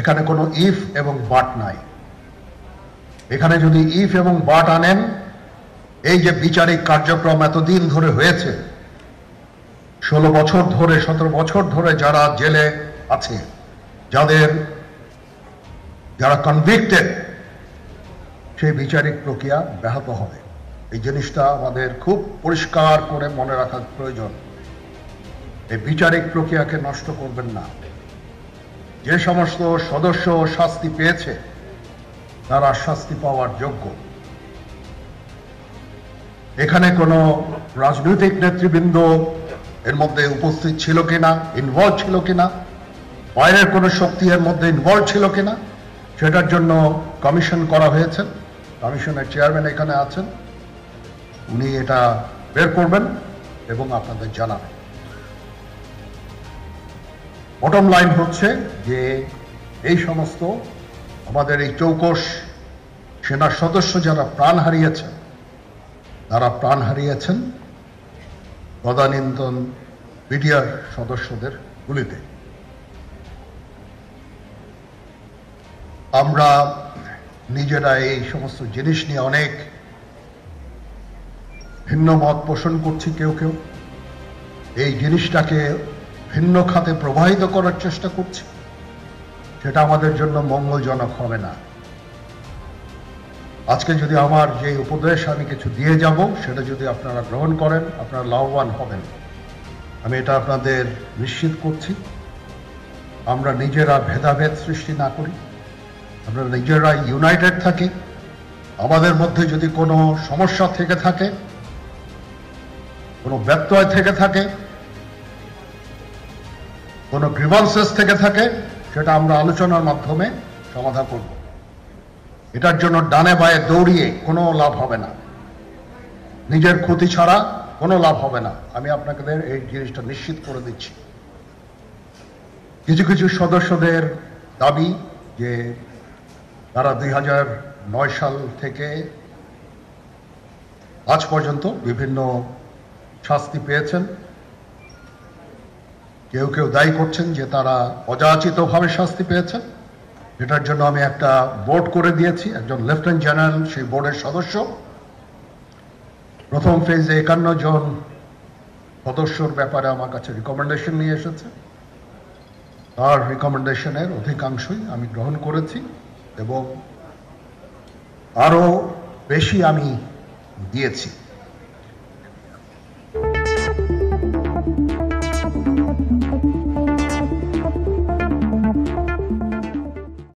এখানে কোনো ইফ এবং বাট নাই। এখানে যদি ইফ এবং বাট আনেন, এই যে বিচারিক কার্যক্রম এতদিন ধরে হয়েছে, 16 বছর ধরে 17 বছর ধরে যারা জেলে আছে, যারা কনভিক্টেড, সেই বিচারিক প্রক্রিয়া ব্যাহত হবে। এই জিনিসটা আমাদের খুব পরিষ্কার করে মনে রাখা প্রয়োজন। এই বিচারিক প্রক্রিয়াকে নষ্ট করবেন না। যে সমস্ত সদস্য শাস্তি পেয়েছে তারা শাস্তি পাওয়ার যোগ্য। এখানে কোনো রাজনৈতিক নেতৃবৃন্দ এর মধ্যে উপস্থিত ছিল কিনা, ইনভলভ ছিল কিনা, বাইরের কোনো শক্তি এর মধ্যে ইনভলভ ছিল কিনা, সেটার জন্য কমিশন করা হয়েছে। কমিশনের চেয়ারম্যান এখানে আছেন, উনি এটা বের করবেন এবং আপনাদের জানাবেন। বটম লাইন হচ্ছে যে এই সমস্ত আমাদের এই চৌকস সেনা সদস্য যারা প্রাণ হারিয়েছেন, তারা প্রাণ হারিয়েছেন তদানীন্তন বিডিআর সদস্যদের গুলিতে। আমরা নিজেরা এই সমস্ত জিনিস নিয়ে অনেক ভিন্ন মত পোষণ করছি। কেউ কেউ এই জিনিসটাকে ভিন্ন খাতে প্রবাহিত করার চেষ্টা করছি। সেটা আমাদের জন্য মঙ্গলজনক হবে না। আজকে যদি আমার যে উপদেশ আমি কিছু দিয়ে যাব, সেটা যদি আপনারা গ্রহণ করেন, আপনারা লাভবান হবেন, আমি এটা আপনাদের নিশ্চিত করছি। আমরা নিজেরা ভেদাভেদ সৃষ্টি না করি, আমরা নিজেরা ইউনাইটেড থাকি। আমাদের মধ্যে যদি কোনো সমস্যা থেকে থাকে, কোনো ব্যত্যয় থেকে থাকে, কোনো গ্রিভান্সেস থেকে থাকে, সেটা আমরা আলোচনার মাধ্যমে সমাধান করব। এটার জন্য ডানে বায়ে দৌড়িয়ে কোনো লাভ হবে না, নিজের ক্ষতি ছাড়া কোনো লাভ হবে না। আমি আপনাদের এই জিনিসটা নিশ্চিত করে দিচ্ছি। কিছু কিছু সদস্যদের দাবি যে তারা 2009 সাল থেকে আজ পর্যন্ত বিভিন্ন শাস্তি পেয়েছেন। কেউ কেউ দায়ী করছেন যে তারা অযাচিতভাবে শাস্তি পেয়েছেন। এটার জন্য আমি একটা বোর্ড করে দিয়েছি, একজন লেফটেন্যান্ট জেনারেল সেই বোর্ডের সদস্য। প্রথম ফেজে 51 জন সদস্যর ব্যাপারে আমার কাছে রিকমেন্ডেশন নিয়ে এসেছে। তার রিকমেন্ডেশনের অধিকাংশই আমি গ্রহণ করেছি এবং আরো বেশি আমি দিয়েছি।